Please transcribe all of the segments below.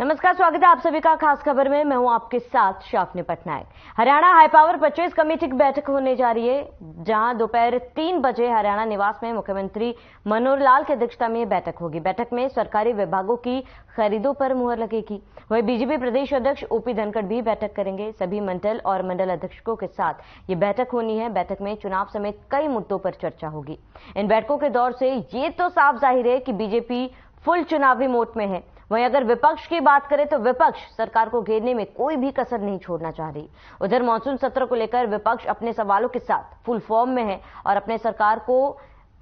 नमस्कार, स्वागत है आप सभी का खास खबर में। मैं हूं आपके साथ Shafni Patnaik. Haryana high power purchase committee की बैठक होने जा रही है, जहां दोपहर 3 बजे हरियाणा निवास में मुख्यमंत्री मनोहर लाल की अध्यक्षता में बैठक होगी। बैठक में सरकारी विभागों की खरीदों पर मुहर लगेगी। वहीं बीजेपी प्रदेश अध्यक्ष ओपी धनखड़ भी बैठक करेंगे। सभी मंडल और मंडल अध्यक्षों के साथ ये बैठक होनी है। बैठक में चुनाव समेत कई मुद्दों पर चर्चा होगी। इन बैठकों के दौर से ये तो साफ जाहिर है कि बीजेपी फुल चुनावी मोड में है। वहीं अगर विपक्ष की बात करें तो विपक्ष सरकार को घेरने में कोई भी कसर नहीं छोड़ना चाह रही। उधर मानसून सत्र को लेकर विपक्ष अपने सवालों के साथ फुल फॉर्म में है और अपने सरकार को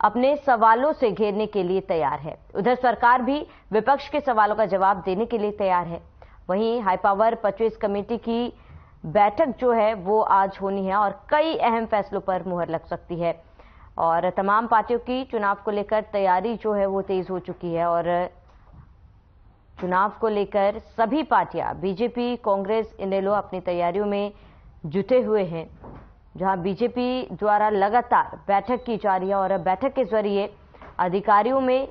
अपने सवालों से घेरने के लिए तैयार है। उधर सरकार भी विपक्ष के सवालों का जवाब देने के लिए तैयार है। वहीं हाई पावर परचेज कमेटी की बैठक जो है वो आज होनी है और कई अहम फैसलों पर मुहर लग सकती है और तमाम पार्टियों की चुनाव को लेकर तैयारी जो है वो तेज हो चुकी है और चुनाव को लेकर सभी पार्टियां बीजेपी, कांग्रेस, इनेलो अपनी तैयारियों में जुटे हुए हैं। जहां बीजेपी द्वारा लगातार बैठक की जा रही है और बैठक के जरिए अधिकारियों में,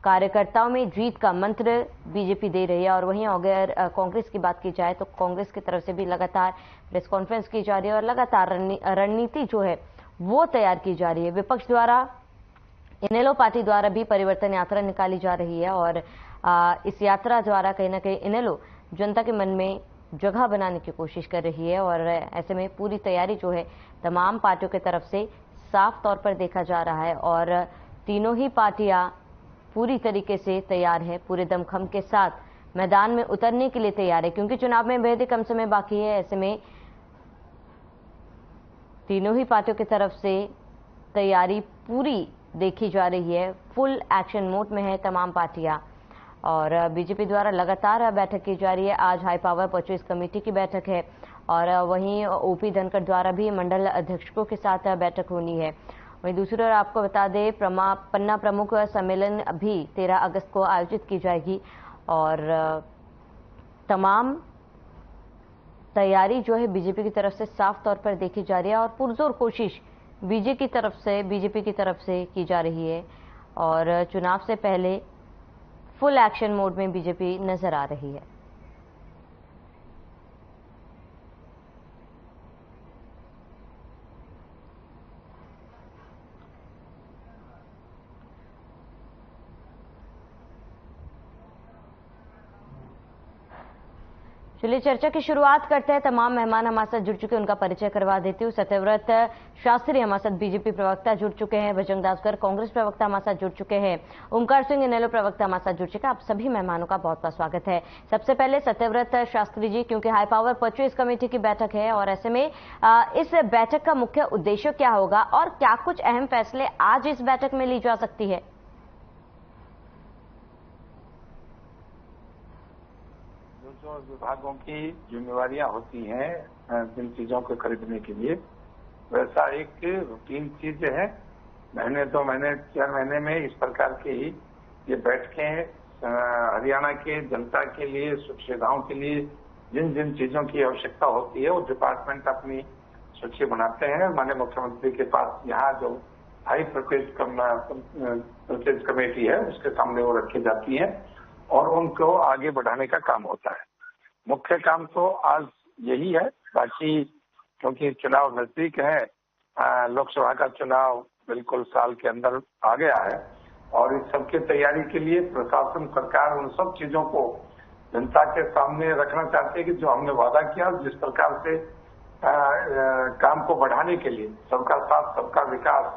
कार्यकर्ताओं में जीत का मंत्र बीजेपी दे रही है। और वहीं अगर कांग्रेस की बात की जाए तो कांग्रेस की तरफ से भी लगातार प्रेस कॉन्फ्रेंस की जा रही है और लगातार रणनीति जो है वो तैयार की जा रही है। विपक्ष द्वारा, इनेलो पार्टी द्वारा भी परिवर्तन यात्रा निकाली जा रही है और इस यात्रा द्वारा कहीं ना कहीं इनेलो जनता के मन में जगह बनाने की कोशिश कर रही है और ऐसे में पूरी तैयारी जो है तमाम पार्टियों की तरफ से साफ तौर पर देखा जा रहा है और तीनों ही पार्टियां पूरी तरीके से तैयार है, पूरे दमखम के साथ मैदान में उतरने के लिए तैयार है, क्योंकि चुनाव में बेहद ही कम समय बाकी है। ऐसे में तीनों ही पार्टियों की तरफ से तैयारी पूरी देखी जा रही है। फुल एक्शन मोड में है तमाम पार्टियां और बीजेपी द्वारा लगातार बैठक की जा रही है। आज हाई पावर परचेज कमेटी की बैठक है और वहीं ओपी धनखड़ द्वारा भी मंडल अध्यक्षों के साथ बैठक होनी है। वहीं दूसरी ओर आपको बता दें, पन्ना प्रमुख सम्मेलन भी 13 अगस्त को आयोजित की जाएगी और तमाम तैयारी जो है बीजेपी की तरफ से साफ तौर पर देखी जा रही है और पुरजोर कोशिश बीजेपी की तरफ से की जा रही है और चुनाव से पहले फुल एक्शन मोड में बीजेपी नजर आ रही है। चलिए चर्चा की शुरुआत करते हैं। तमाम मेहमान हमारे साथ जुड़ चुके हैं, उनका परिचय करवा देती हूँ। सत्यव्रत शास्त्री हमारे साथ बीजेपी प्रवक्ता जुड़ चुके हैं, बजरंग दासकर कांग्रेस प्रवक्ता हमारे साथ जुड़ चुके हैं, ओमकार सिंह इनेलो प्रवक्ता हमारे साथ जुड़ चुके हैं। आप सभी मेहमानों का बहुत बहुत स्वागत है। सबसे पहले सत्यव्रत शास्त्री जी, क्योंकि हाई पावर परचेज कमेटी की बैठक है और ऐसे में इस बैठक का मुख्य उद्देश्य क्या होगा और क्या कुछ अहम फैसले आज इस बैठक में ली जा सकती है? जो विभागों की जिम्मेवारियां होती हैं जिन चीजों को खरीदने के लिए, वैसा एक रूटीन चीज है। महीने 2 महीने 4 महीने में इस प्रकार की ये बैठकें हरियाणा के जनता के लिए, सुख सुविधाओं के लिए जिन जिन चीजों की आवश्यकता होती है वो डिपार्टमेंट अपनी सूची बनाते हैं। माननीय मुख्यमंत्री के पास यहाँ जो हाई परचेज कमेटी है उसके सामने वो रखी जाती है और उनको आगे बढ़ाने का काम होता है। मुख्य काम तो आज यही है। बाकी क्योंकि चुनाव नजदीक है, लोकसभा का चुनाव बिल्कुल साल के अंदर आ गया है और इस सबकी तैयारी के लिए प्रशासन, सरकार उन सब चीजों को जनता के सामने रखना चाहती है कि जो हमने वादा किया, जिस प्रकार से काम को बढ़ाने के लिए सबका साथ सबका विकास,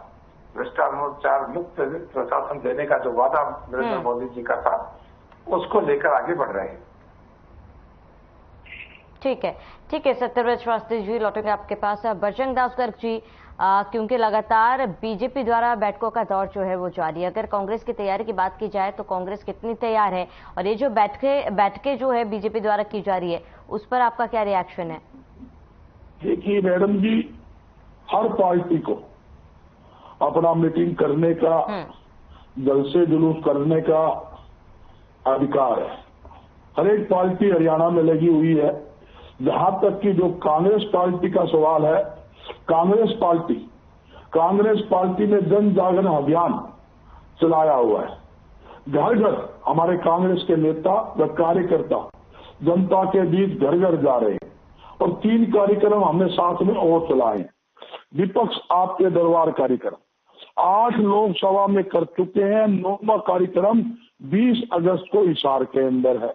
भ्रष्टाचार मुक्त प्रशासन देने का जो वादा नरेंद्र मोदी जी का था, उसको लेकर आगे बढ़ रहे हैं। ठीक है सत्यव्रत शास्त्री जी, लौटेंगे आपके पास। बजरंग दासकर जी, क्योंकि लगातार बीजेपी द्वारा बैठकों का दौर जो है वो जारी है, अगर कांग्रेस की तैयारी की बात की जाए तो कांग्रेस कितनी तैयार है और ये जो बैठकें जो है बीजेपी द्वारा की जा रही है उस पर आपका क्या रिएक्शन है? देखिए मैडम जी, हर पार्टी को अपना मीटिंग करने का, जलसे जुलूस करने का अधिकार है। हर एक पार्टी हरियाणा में लगी हुई है। जहां तक कि जो कांग्रेस पार्टी का सवाल है, कांग्रेस पार्टी ने जन जागरण अभियान चलाया हुआ है। घर घर हमारे कांग्रेस के नेता व कार्यकर्ता जनता के बीच घर घर जा रहे हैं और 3 कार्यक्रम हमने साथ में और चलाए। विपक्ष आपके दरबार कार्यक्रम 8 लोकसभा में कर चुके हैं। 9वां कार्यक्रम 20 अगस्त को हिसार के अंदर है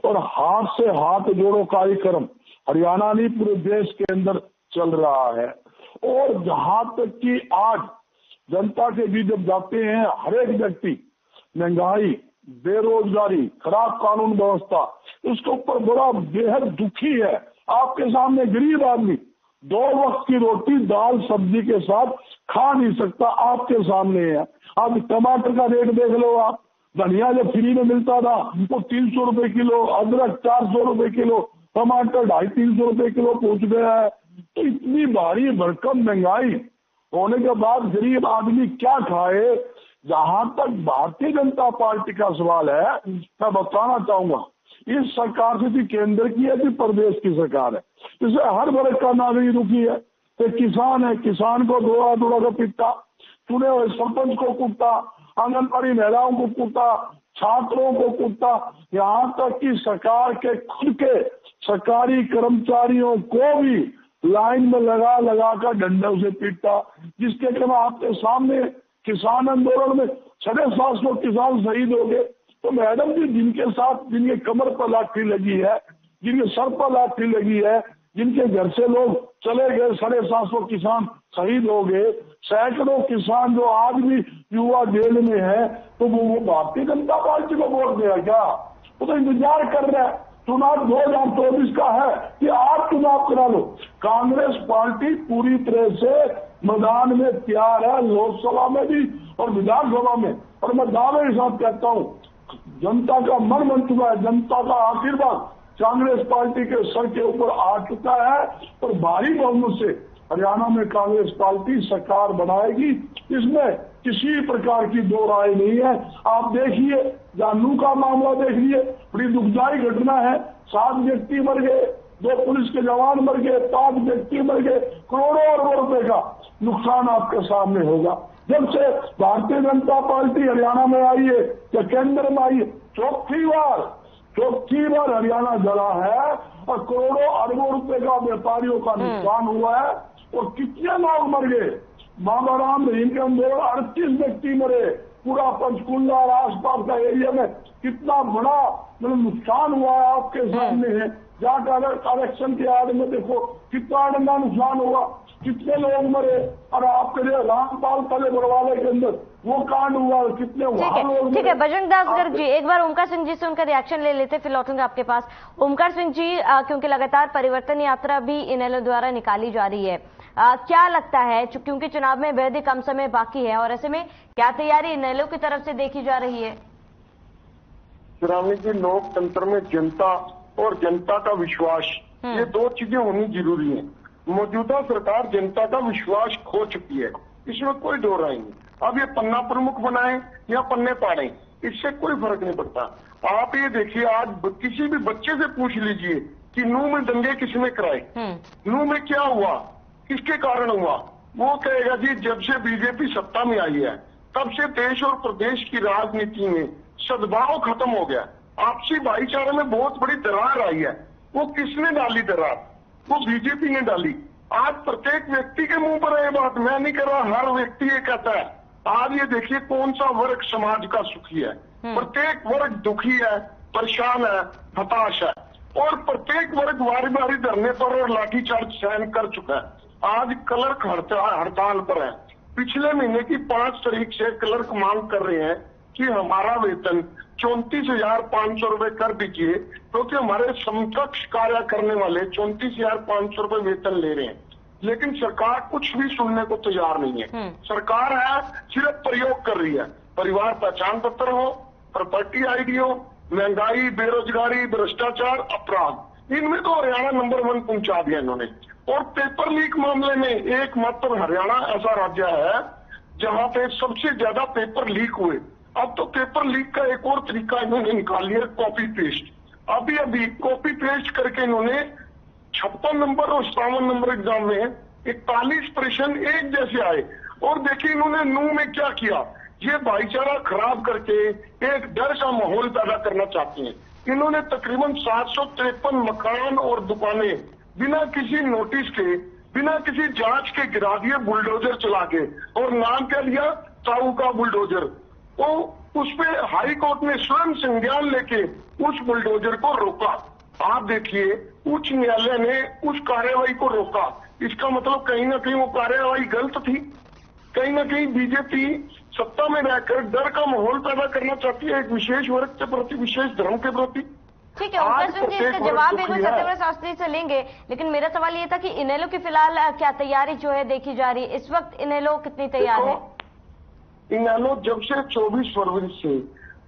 और हाथ से हाथ जोड़ो कार्यक्रम हरियाणा नहीं पूरे देश के अंदर चल रहा है। और जहां तक कि आज जनता के बीच जब जाते हैं, हर एक व्यक्ति महंगाई, बेरोजगारी, खराब कानून व्यवस्था, इसके ऊपर बड़ा बेहद दुखी है। आपके सामने गरीब आदमी 2 वक्त की रोटी दाल सब्जी के साथ खा नहीं सकता, आपके सामने है। अब टमाटर का रेट देख लो आप, धनिया जब फ्री में मिलता था वो 300 रुपए किलो, अदरक 400 रुपए किलो, टमाटर 250-300 रुपए किलो पहुंच गया है। तो इतनी भारी भरकम महंगाई होने के बाद गरीब आदमी क्या खाए। जहां तक भारतीय जनता पार्टी का सवाल है, मैं बताना चाहूंगा इस सरकार से भी केंद्र की है कि प्रदेश की सरकार है, इससे हर वर्ग का नागरिक दुखी है। तो किसान है, किसान को दौड़ा कर पीटता, चुने हुए सरपंच को कूटता, आंगनबाड़ी महिलाओं को कूटता, छात्रों को कूटता, यहाँ तक कि सरकार के खुद के सरकारी कर्मचारियों को भी लाइन में लगा कर डंडों से पीटता। जिसके कारण आपके सामने किसान आंदोलन में 750 किसान शहीद हो गए। तो मैडम जी, जिनके साथ जिनके कमर पर लाठी लगी है, जिनके सर पर लाठी लगी है, जिनके घर से लोग चले गए, 750 किसान शहीद हो गए, सैकड़ों किसान जो आज भी युवा जेल में है, तो वो भारतीय जनता पार्टी को वोट देगा क्या? वो तो इंतजार कर रहा है। चुनाव 2024 का है कि आप चुनाव करा लो। कांग्रेस पार्टी पूरी तरह से मैदान में तैयार है, लोकसभा में भी और विधानसभा में। और मैं दावे के साथ कहता हूँ, जनता का मन बन चुका है, जनता का आशीर्वाद कांग्रेस पार्टी के सर के ऊपर आ चुका है और भारी बहुमत से हरियाणा में कांग्रेस पार्टी सरकार बनाएगी। इसमें किसी प्रकार की दो राय नहीं है। आप देखिए, जानू का मामला देखिए, बड़ी दुखदाई घटना है। 7 व्यक्ति मर गए, 2 पुलिस के जवान मर गए, 5 व्यक्ति मर गए, करोड़ों अरबों रुपए का नुकसान आपके सामने होगा। जब से भारतीय जनता पार्टी हरियाणा में आई है या केंद्र में आई है, चौथी बार हरियाणा जला है और करोड़ों अरबों रुपए का व्यापारियों का नुकसान हुआ है। और कितने लोग मर गए, बाबा राम रहीम के अंदर 38 व्यक्ति मरे। पूरा पंचकुला और आसपास का एरिया में कितना बड़ा नुकसान हुआ है आपके सामने है। जाकर कलेक्शन के आड़ में देखो कितना बड़ा नुकसान हुआ, कितने लोग मरे। और आपके लिए रामपाल तले बड़वाले के अंदर वो कांड हुआ, कितने वहां लोग। ठीक है बजरंग दास गर्ग जी, एक बार ओमकार सिंह जी से उनका रिएक्शन ले लेते, फिर लौटूंगा आपके पास। ओमकार सिंह जी, क्योंकि लगातार परिवर्तन यात्रा भी इनेलो द्वारा निकाली जा रही है, क्या लगता है, क्योंकि चुनाव में बेहद ही कम समय बाकी है, और ऐसे में क्या तैयारी इनेलो की तरफ से देखी जा रही है? श्रावणी जी, लोकतंत्र में जनता और जनता का विश्वास, ये 2 चीजें होनी जरूरी है। मौजूदा सरकार जनता का विश्वास खो चुकी है, इसमें कोई दो राय नहीं। अब ये पन्ना प्रमुख बनाए या पन्ने पाड़े, इससे कोई फर्क नहीं पड़ता। आप ये देखिए, आज किसी भी बच्चे से पूछ लीजिए कि नूह में दंगे किसने कराए, नूह में क्या हुआ, किसके कारण हुआ, वो कहेगा जी जब से बीजेपी सत्ता में आई है तब से देश और प्रदेश की राजनीति में सद्भाव खत्म हो गया, आपसी भाईचारे में बहुत बड़ी दरार आई है। वो किसने डाली दरार? वो बीजेपी ने डाली। आज प्रत्येक व्यक्ति के मुंह पर ये बात मैं नहीं कर रहा, हर व्यक्ति ये कहता है। आज ये देखिए कौन सा वर्ग समाज का सुखी है, प्रत्येक वर्ग दुखी है, परेशान है, हताश है, और प्रत्येक वर्ग बारी बारी धरने पर और लाठीचार्ज सहन कर चुका है। आज क्लर्क हड़ताल पर है। पिछले महीने की 5 तारीख से क्लर्क मांग कर रहे हैं कि हमारा वेतन 34,500 रुपए कर दीजिए, क्योंकि हमारे समकक्ष कार्य करने वाले 34,500 रुपए वेतन ले रहे हैं। लेकिन सरकार कुछ भी सुनने को तैयार नहीं है। सरकार है सिर्फ प्रयोग कर रही है। परिवार पहचान पत्र हो, प्रॉपर्टी आईडी हो, महंगाई, बेरोजगारी, भ्रष्टाचार, अपराध, इनमें तो हरियाणा नंबर 1 पहुंचा दिया इन्होंने। और पेपर लीक मामले में एकमात्र हरियाणा ऐसा राज्य है जहां पे सबसे ज्यादा पेपर लीक हुए। अब तो पेपर लीक का एक और तरीका इन्होंने निकाल लिया, कॉपी पेस्ट। अभी कॉपी पेस्ट करके इन्होंने 56 नंबर और 57 नंबर एग्जाम में 41 प्रश्न एक जैसे आए। और देखिए इन्होंने नूह में क्या किया, ये भाईचारा खराब करके एक डर का माहौल पैदा करना चाहते हैं। इन्होंने तकरीबन 753 मकान और दुकानें बिना किसी नोटिस के, बिना किसी जांच के गिरा दिए बुलडोजर चला के, और नाम क्या लिया, ताऊ का बुलडोजर। तो उस पे हाई कोर्ट ने स्वयं संज्ञान लेके उस बुलडोजर को रोका। आप देखिए, उच्च न्यायालय ने उस कार्यवाही को रोका। इसका मतलब कहीं ना कहीं वो कार्यवाही गलत थी। कहीं ना कहीं बीजेपी सत्ता में रहकर डर का माहौल पैदा करना चाहती है एक विशेष वर्ग के प्रति, विशेष धर्म के प्रति। ठीक है ओमकार सिंह जी, इसका जवाब बिल्कुल सत्यव्रत शास्त्री से लेंगे, लेकिन मेरा सवाल ये था कि इनेलो की फिलहाल क्या तैयारी जो है देखी जा रही है, इस वक्त इनेलो कितनी तैयार है? इनेलो जब से 24 फरवरी से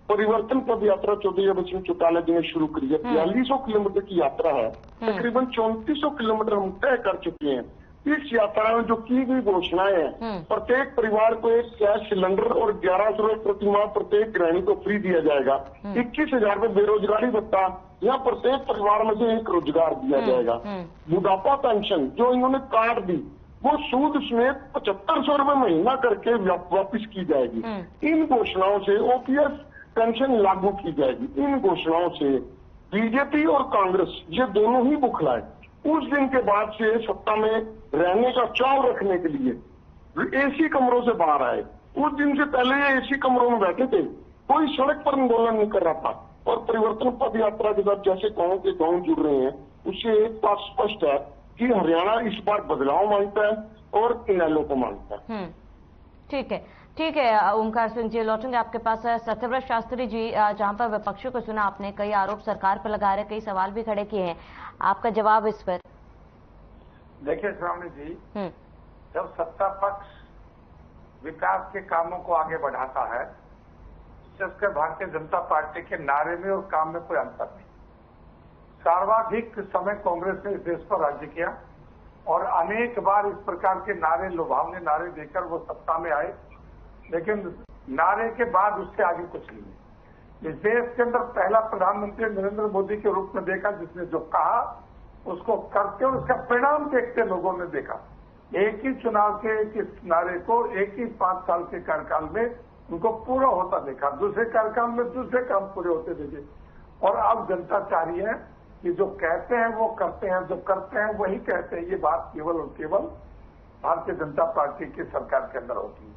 परिवर्तन पद यात्रा चौधरी बच्चन चौटाला जी ने शुरू करी है, 4200 किलोमीटर की यात्रा है, तकरीबन 3400 किलोमीटर हम तय कर चुके हैं। इस यात्रा में जो की गई घोषणाएं हैं, प्रत्येक परिवार को एक गैस सिलेंडर और 1100 रुपए प्रति माह प्रत्येक गृहिणी को फ्री दिया जाएगा। 21,000 रुपए बेरोजगारी भत्ता, यहाँ प्रत्येक परिवार में से एक रोजगार दिया जाएगा। बुढ़ापा पेंशन जो इन्होंने काट दी वो सूद समेत 7500 रुपए महीना करके वापिस की जाएगी। इन घोषणाओं से ओपीएस पेंशन लागू की जाएगी। इन घोषणाओं से बीजेपी और कांग्रेस ये दोनों ही बुखलाए। उस दिन के बाद से सत्ता में रहने का चाव रखने के लिए एसी कमरों से बाहर आए। उस दिन से पहले ये एसी कमरों में बैठे थे, कोई सड़क पर आंदोलन नहीं कर रहा था। और परिवर्तन पद यात्रा के साथ जैसे गांव के गांव जुड़ रहे हैं, उससे एक बात स्पष्ट है कि हरियाणा इस बार बदलाव मांगता है और इनेलो को मांगता है। ठीक है ओमकार सिंह जी, लौटेंगे आपके पास। सत्यव्रत शास्त्री जी, जहां पर विपक्षियों को सुना आपने, कई आरोप सरकार पर लगा रहे, कई सवाल भी खड़े किए हैं, आपका जवाब इस पर? देखिए श्रावणी जी, जब सत्ता पक्ष विकास के कामों को आगे बढ़ाता है, विशेषकर भारतीय जनता पार्टी के नारे में और काम में कोई अंतर नहीं। सर्वाधिक समय कांग्रेस ने इस देश पर राज्य किया और अनेक बार इस प्रकार के नारे, लुभावने नारे देकर वो सत्ता में आए, लेकिन नारे के बाद उससे आगे कुछ नहीं है। इस देश के अंदर पहला प्रधानमंत्री नरेंद्र मोदी के रूप में देखा, जिसने जो कहा उसको करते और उसका परिणाम देखते लोगों ने देखा। एक ही चुनाव के एक इस नारे को एक ही 5 साल के कार्यकाल में उनको पूरा होता देखा, दूसरे कार्यकाल में दूसरे काम पूरे होते देखे। और अब जनता चाह रही है कि जो कहते हैं वो करते हैं, जो करते हैं वही कहते हैं। ये बात केवल और केवल भारतीय जनता पार्टी की सरकार के अंदर होती है।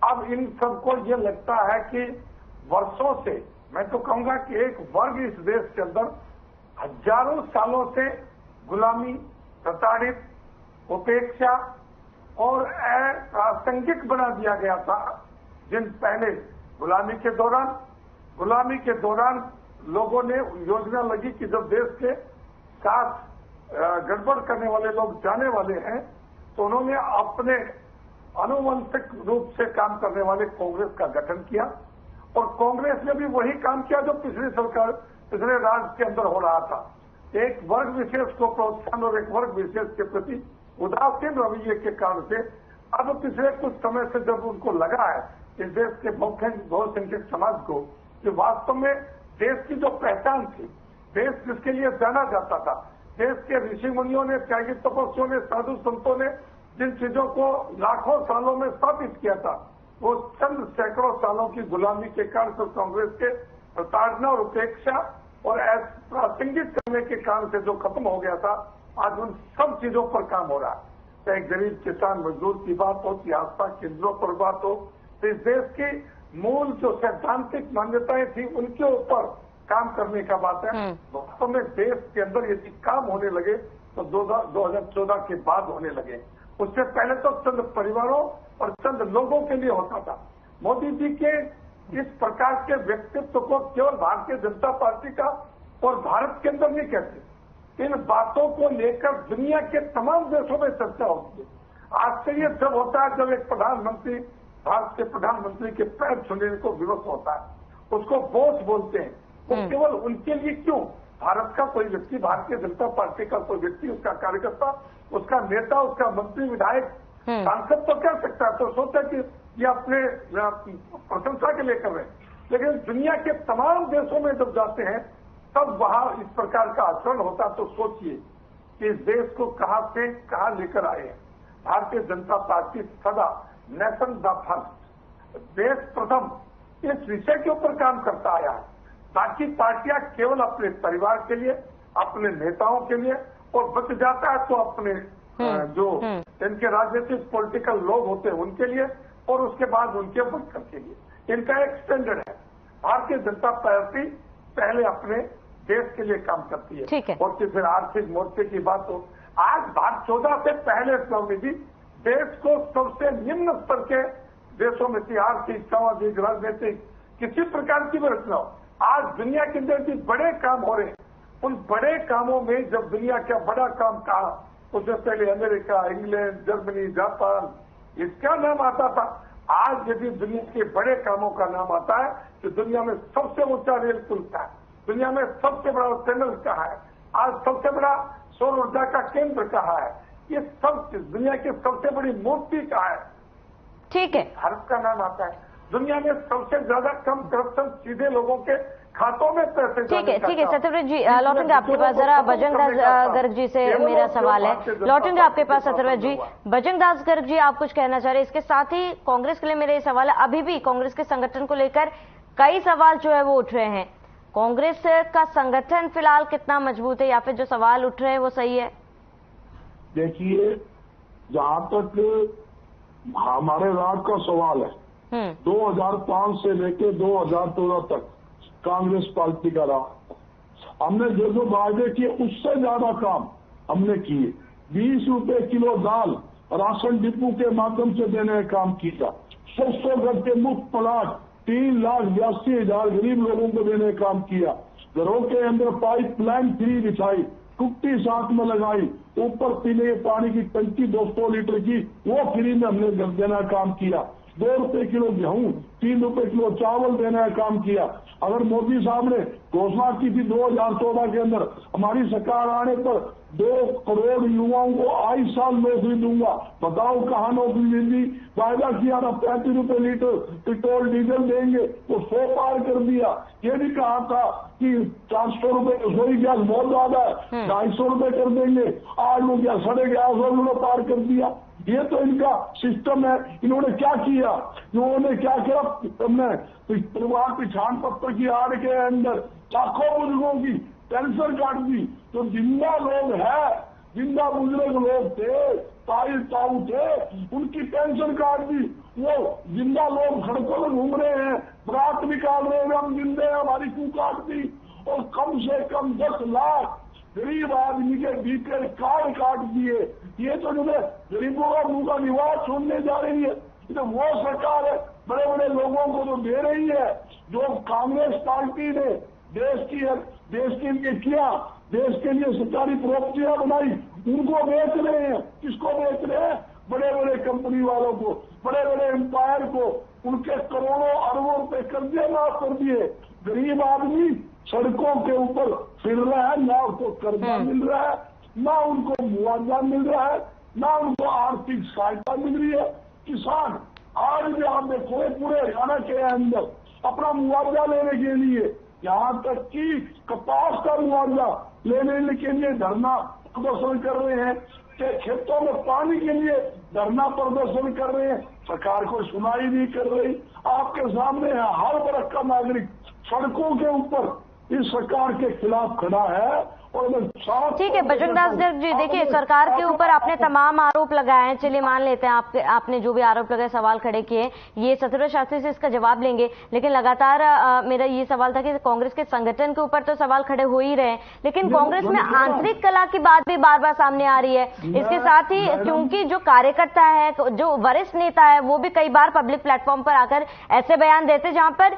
अब इन सबको ये लगता है कि वर्षों से, मैं तो कहूंगा कि एक वर्ग इस देश के अंदर हजारों सालों से गुलामी, प्रताड़ित, उपेक्षा और अप्रासंगिक बना दिया गया था। जिन पहले गुलामी के दौरान लोगों ने योजना लगी कि जब देश के साथ गड़बड़ करने वाले लोग जाने वाले हैं, तो उन्होंने अपने अनुवंशिक रूप से काम करने वाले कांग्रेस का गठन किया। और कांग्रेस ने भी वही काम किया जो पिछले राज के अंदर हो रहा था। एक वर्ग विशेष को प्रोत्साहन और एक वर्ग विशेष के प्रति उदासीन रवैये के कारण से अब पिछले कुछ समय से जब उनको लगा है इस देश के बहुसंख्यक समाज को कि वास्तव में देश की जो पहचान थी, देश जिसके लिए जाना जाता था, देश के ऋषि मुनियों ने, त्यागी तपस्वियों ने, साधु संतों ने जिन चीजों को लाखों सालों में स्थापित किया था, वो चंद सैकड़ों सालों की गुलामी के कारण से कांग्रेस के प्रताड़ना और उपेक्षा और प्रासंगिक करने के कारण से जो खत्म हो गया था, आज उन सब चीजों पर काम हो रहा है। चाहे गरीब किसान मजदूर की बात हो, कि आस्था केंद्रों पर बात हो, तो इस देश की मूल जो सैद्धांतिक मान्यताएं थी उनके ऊपर काम करने का बात है। वास्तव में देश के अंदर यदि काम होने लगे तो 2014 के बाद होने लगे। उससे पहले तो चंद परिवारों और चंद लोगों के लिए होता था। मोदी जी के इस प्रकार के व्यक्तित्व को केवल भारतीय जनता पार्टी का और भारत के अंदर नहीं कहते, इन बातों को लेकर दुनिया के तमाम देशों में चर्चा होती है। आश्चर्य जब होता है जब एक प्रधानमंत्री भारत के प्रधानमंत्री के पैर छूने को विवश होता है, उसको बोस बोलते हैं। वो केवल उनके लिए क्यों, भारत का कोई व्यक्ति, भारतीय जनता पार्टी का कोई व्यक्ति, उसका कार्यकर्ता, उसका नेता, उसका मंत्री, विधायक, सांसद तो कह सकता है, तो सोचा कि ये अपने प्रशंसा के लिए कर रहे हैं। लेकिन दुनिया के तमाम देशों में जब जाते हैं तब वहां इस प्रकार का आचरण होता। तो सोचिए कि इस देश को कहां से कहां लेकर आए हैं। भारतीय जनता पार्टी सदा नेशन द फर्स्ट, देश प्रथम इस विषय के ऊपर काम करता आया है। बाकी पार्टियां केवल अपने परिवार के लिए, अपने नेताओं के लिए, और बच जाता है तो अपने जो इनके राजनीतिक पॉलिटिकल लोग होते हैं उनके लिए, और उसके बाद उनके वर्कर के लिए। इनका एक स्टैंडर्ड है। भारतीय जनता पार्टी पहले अपने देश के लिए काम करती है। ठीक है। और फिर आर्थिक मोर्चे की बात हो, आज भारत 14 से पहले स्वामी जी देश को सबसे निम्न स्तर के देशों में थी। आर्थिक, सामाजिक, राजनीतिक किसी प्रकार की व्यवस्था हो, आज दुनिया के अंदर भी बड़े काम हो रहे हैं। उन बड़े कामों में जब दुनिया का बड़ा काम कहा, उससे पहले अमेरिका, इंग्लैंड, जर्मनी, जापान, इसका नाम आता था। आज यदि दुनिया के बड़े कामों का नाम आता है तो दुनिया में सबसे ऊंचा रेल पुल का है, दुनिया में सबसे बड़ा टनल कहाँ है, आज सबसे बड़ा सौर ऊर्जा का केंद्र कहाँ है, ये सब दुनिया की सबसे बड़ी मूर्ति कहाँ है, ठीक है, भारत का नाम आता है। दुनिया में सबसे ज्यादा कम करप्शन सीधे लोगों के खातों में पैसे। ठीक है सत्यव्रत जी, लौटेंगे आपके पास। जरा बजरंग दास गर्ग जी से मेरा सवाल है, लौटेंगे आपके पास सत्यव्रत जी। बजरंग दास गर्ग जी, आप कुछ कहना चाह रहे हैं? इसके साथ ही कांग्रेस के लिए मेरा ये सवाल है, अभी भी कांग्रेस के संगठन को लेकर कई सवाल जो है वो उठ रहे हैं। कांग्रेस का संगठन फिलहाल कितना मजबूत है, या फिर जो सवाल उठ रहे हैं वो सही है? देखिए, जहां तक हमारे राज का सवाल है, 2005 से लेकर 2014 तक कांग्रेस पार्टी का रहा। हमने जो वायदे किए उससे ज्यादा काम हमने किए। 20 रुपए किलो दाल राशन डिपो के माध्यम से देने का काम किया। 100 गज के मुफ्त प्लाट 3,82,000 गरीब लोगों को देने का काम किया। घरों के अंदर पाइपलाइन फ्री बिछाई, टुकटी साथ में लगाई, ऊपर पीने के पानी की टंकी 200 लीटर की वो फ्री में हमने देना का काम किया। 2 रुपए किलो गेहूं, 3 रुपए किलो चावल देने का काम किया। अगर मोदी साहब ने घोषणा की थी 2014 के अंदर हमारी सरकार आने पर 2 करोड़ युवाओं को 22 साल नौकरी दूंगा, बताओ कहाँ नौकरी मिली? वायदा किया था 35 रुपए लीटर पेट्रोल डीजल देंगे, वो 100 पार कर दिया। ये भी कहा था कि 400 रुपए रसोई गैस बहुत ज्यादा है, 250 रुपए कर देंगे, आज वो गया 1150 रुपए पार कर दिया। ये तो इनका सिस्टम है। इन्होंने क्या किया? इन्होंने क्या किया? हमने परिवार पिछाण पत्र की आड़ के अंदर लाखों बुजुर्गों की पेंशन काट दी। तो जिंदा लोग है, जिंदा बुजुर्ग लोग थे, ताई ताऊ थे, उनकी पेंशन काट दी। वो जिंदा लोग सड़कों में घूम रहे हैं, बरात निकाल रहे हैं, हम जिंदे हैं, हमारी क्यों काट दी? और कम से कम 10 लाख गरीब आदमी के बीपीएल कार्ड काट दिए। ये तो जो गरीबों का मुंह का निवास छोड़ने जा रही है। तो वो सरकार है, बड़े बड़े लोगों को तो दे रही है। जो कांग्रेस पार्टी ने देश के लिए किया, देश के लिए सरकारी प्रॉपर्टियां बनाई, उनको बेच रहे हैं। किसको बेच रहे हैं? बड़े बड़े कंपनी वालों को, बड़े बड़े एम्पायर को। उनके करोड़ों अरबों रुपए कर्जे माफ कर दिए। गरीब आदमी सड़कों के ऊपर फिर रहा है, ना उनको कर्जा मिल रहा है, ना उनको मुआवजा मिल रहा है, ना उनको आर्थिक सहायता मिल रही है। किसान आज भी आप देखो पूरे हरियाणा के अंदर अपना मुआवजा लेने के लिए, यहाँ तक कि कपास का मुआवजा लेने के लिए धरना प्रदर्शन कर रहे हैं, कि खेतों में पानी के लिए धरना प्रदर्शन कर रहे हैं। सरकार को सुनाई नहीं कर रही। आपके सामने हर वर्ग का नागरिक सड़कों के ऊपर इस सरकार के खिलाफ खड़ा है। और ठीक है बजरंग दास गर्ग जी, देखिए सरकार के ऊपर आपने तमाम आरोप लगाए हैं, चलिए मान लेते हैं आपने जो भी आरोप लगाए, सवाल खड़े किए, ये सत्यव्रत शास्त्री से इसका जवाब लेंगे। लेकिन लगातार मेरा ये सवाल था कि कांग्रेस के संगठन के ऊपर तो सवाल खड़े हो ही रहे हैं, लेकिन कांग्रेस में आंतरिक कला की बात भी बार बार सामने आ रही है। इसके साथ ही क्योंकि जो कार्यकर्ता है, जो वरिष्ठ नेता है, वो भी कई बार पब्लिक प्लेटफॉर्म पर आकर ऐसे बयान देते जहां पर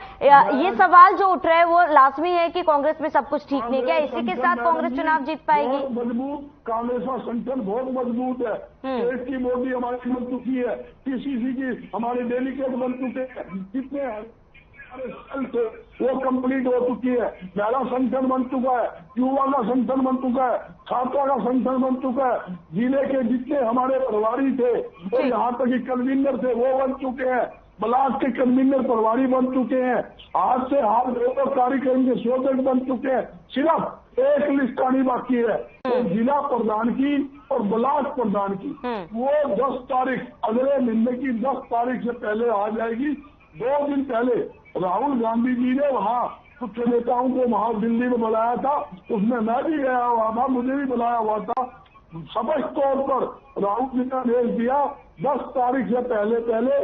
ये सवाल जो उठ रहे हैं वो लाजमी है कि कांग्रेस में सब कुछ ठीक नहीं। क्या इसी के साथ कांग्रेस चुनाव जीत पाएगी? मजबूत कांग्रेस का संगठन बहुत मजबूत है। देश की मोदी हमारी बन चुकी है, पीसीसी की हमारे डेलीगेट बन चुके हैं, कितने वो कंप्लीट हो चुकी है। महिला संगठन बन चुका है, युवा का संगठन बन चुका है, छात्रों का संगठन बन चुका है। जिले के जितने हमारे प्रभारी थे और यहाँ तक कि कन्वीनर थे वो बन चुके हैं। ब्लॉक के कन्वीनर प्रभारी बन चुके हैं। आज से हाल 2 कार्यक्रम के शोधक बन चुके हैं। सिर्फ एक लिस्ट आनी बाकी है, तो जिला प्रधान की और ब्लॉक प्रधान की। वो 10 तारीख, अगले महीने की 10 तारीख से पहले आ जाएगी। 2 दिन पहले राहुल गांधी जी ने वहाँ कुछ नेताओं को वहाँ दिल्ली में बुलाया था, उसमें मैं भी गया हुआ था, मुझे भी बुलाया हुआ था। स्पष्ट तौर पर राहुल जी ने आदेश दिया 10 तारीख से पहले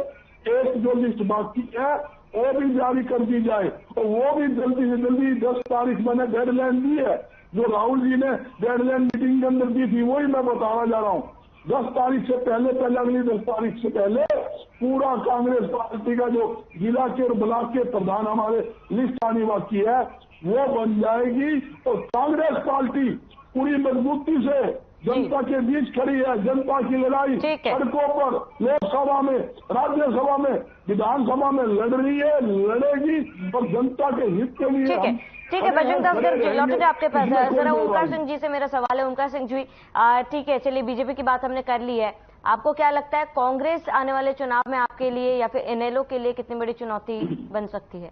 एक जो लिस्ट बाकी है वो भी जारी कर दी जाए, और वो भी जल्दी से जल्दी 10 तारीख मैंने डेडलाइन दी है। जो राहुल जी ने डेडलाइन मीटिंग के अंदर दी थी वही मैं बताना जा रहा हूँ। 10 तारीख से पहले अगली 10 तारीख से पहले पूरा कांग्रेस पार्टी का जो जिला के और ब्लॉक के प्रधान हमारे लिस्ट आनी बाकी है वो बन जाएगी, और कांग्रेस पार्टी पूरी मजबूती से जनता के बीच खड़ी है। जनता की लड़ाई सड़कों पर, लोकसभा में, राज्यसभा में, विधानसभा में लड़ रही है, लड़ेगी, और जनता के हित के लिए। ठीक है बजरंग दास गर्ग जी, लौटे आपके पास। जरा ओमकार सिंह जी से मेरा सवाल है। ओमकार सिंह जी, ठीक है, चलिए बीजेपी की बात हमने कर ली है। आपको क्या लगता है कांग्रेस आने वाले चुनाव में आपके लिए या फिर इनेलो के लिए कितनी बड़ी चुनौती बन सकती है?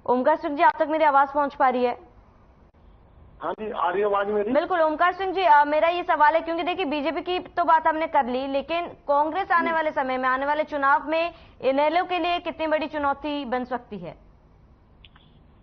ओमकार सिंह जी, आप तक मेरी आवाज पहुंच पा रही है? हाँ जी, आ रही है आवाज मेरी? बिल्कुल ओमकार सिंह जी, मेरा ये सवाल है, क्योंकि देखिए बीजेपी की तो बात हमने कर ली, लेकिन कांग्रेस आने वाले समय में, आने वाले चुनाव में इनेलो के लिए कितनी बड़ी चुनौती बन सकती है?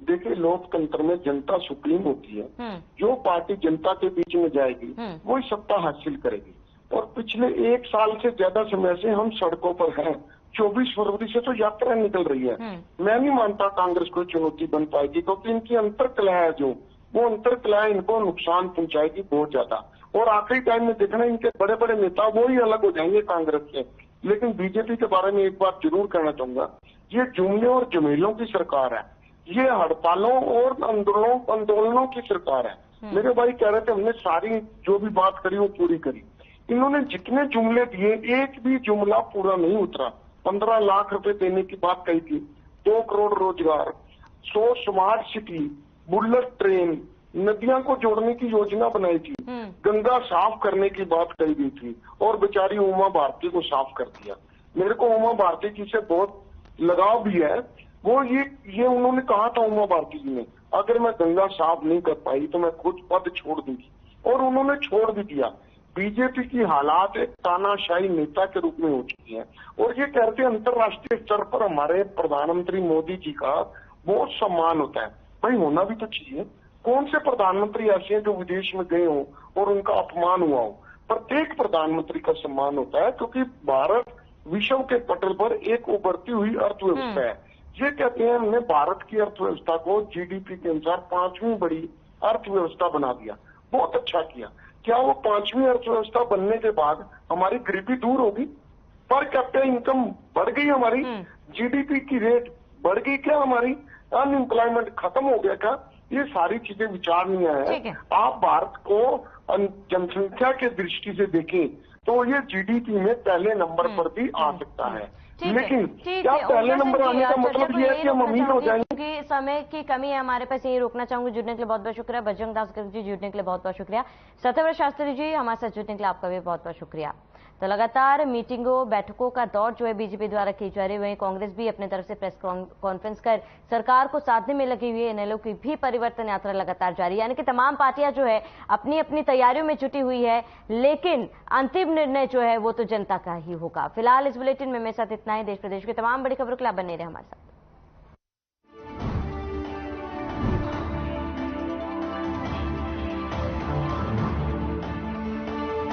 देखिए, लोकतंत्र में जनता सुप्रीम होती है। जो पार्टी जनता के बीच में जाएगी वही सत्ता हासिल करेगी। और पिछले 1 साल से ज्यादा समय से हम सड़कों पर हैं। 24 फरवरी से तो यात्रा निकल रही है। मैं नहीं मानता कांग्रेस को चुनौती बन पाएगी, क्योंकि इनकी अंतरकलह है जो, वो अंतरकलह इनको नुकसान पहुंचाएगी बहुत ज्यादा। और आखिरी टाइम में देखना, इनके बड़े बड़े नेता वो ही अलग हो जाएंगे कांग्रेस से। लेकिन बीजेपी के बारे में एक बात जरूर कहना चाहूंगा, ये जुमले और जमेलों की सरकार है, ये हड़तालों और आंदोलनों की सरकार है। मेरे भाई कह रहे थे हमने सारी जो भी बात करी वो पूरी करी। इन्होंने जितने जुमले दिए एक भी जुमला पूरा नहीं उतरा। 15 लाख रुपए देने की बात कही थी, 2 करोड़ रोजगार, 100 स्मार्ट सिटी, बुलेट ट्रेन, नदियां को जोड़ने की योजना बनाई थी, गंगा साफ करने की बात कही गई थी, और बेचारी उमा भारती को साफ कर दिया। मेरे को उमा भारती जी से बहुत लगाव भी है। वो ये उन्होंने कहा था, उमा भारती जी ने, अगर मैं गंगा साफ नहीं कर पाई तो मैं खुद पद छोड़ दूंगी, और उन्होंने छोड़ भी दिया। बीजेपी की हालात एक तानाशाही नेता के रूप में हो चुकी है। और ये कहते हैं अंतर्राष्ट्रीय स्तर पर हमारे प्रधानमंत्री मोदी जी का बहुत सम्मान होता है। भाई होना भी तो चाहिए। कौन से प्रधानमंत्री ऐसे हैं जो विदेश में गए हो और उनका अपमान हुआ हो? प्रत्येक प्रधानमंत्री का सम्मान होता है, क्योंकि भारत विश्व के पटल पर एक उभरती हुई अर्थव्यवस्था है। ये कहते हैं हमने भारत की अर्थव्यवस्था को जीडीपी के अनुसार 5वीं बड़ी अर्थव्यवस्था बना दिया। बहुत अच्छा किया। क्या वो 5वीं अर्थव्यवस्था बनने के बाद हमारी गरीबी दूर होगी? पर कैपिटा इनकम बढ़ गई हमारी, जीडीपी की रेट बढ़ गई क्या हमारी, अनएम्प्लॉयमेंट खत्म हो गया क्या? ये सारी चीजें विचार नहीं आया है। आप भारत को जनसंख्या के दृष्टि से देखें तो ये जीडीपी में पहले नंबर पर भी आ सकता है। लेकिन क्या पहले नंबर आने का मतलब ये है कि हम अमीर हो जाएंगे? क्योंकि समय की कमी है हमारे पास, यही रोकना चाहूंगी। जुड़ने के लिए बहुत बहुत शुक्रिया। बजरंग दास गर्ग जी जुड़ने के लिए बहुत बहुत शुक्रिया। सत्यव्रत शास्त्री जी हमारे साथ जुड़ने के लिए आपका भी बहुत बहुत शुक्रिया। तो लगातार मीटिंगों बैठकों का दौर जो है बीजेपी द्वारा की जा रही है, वहीं कांग्रेस भी अपने तरफ से प्रेस कॉन्फ्रेंस कर सरकार को साधने में लगी हुई है। इनेलो की भी परिवर्तन यात्रा लगातार जारी है, यानी कि तमाम पार्टियां जो है अपनी अपनी तैयारियों में जुटी हुई है, लेकिन अंतिम निर्णय जो है वो तो जनता का ही होगा। फिलहाल इस बुलेटिन में मेरे साथ इतना ही। देश प्रदेश की तमाम बड़ी खबरों के लिए आप बने रहे हमारे साथ।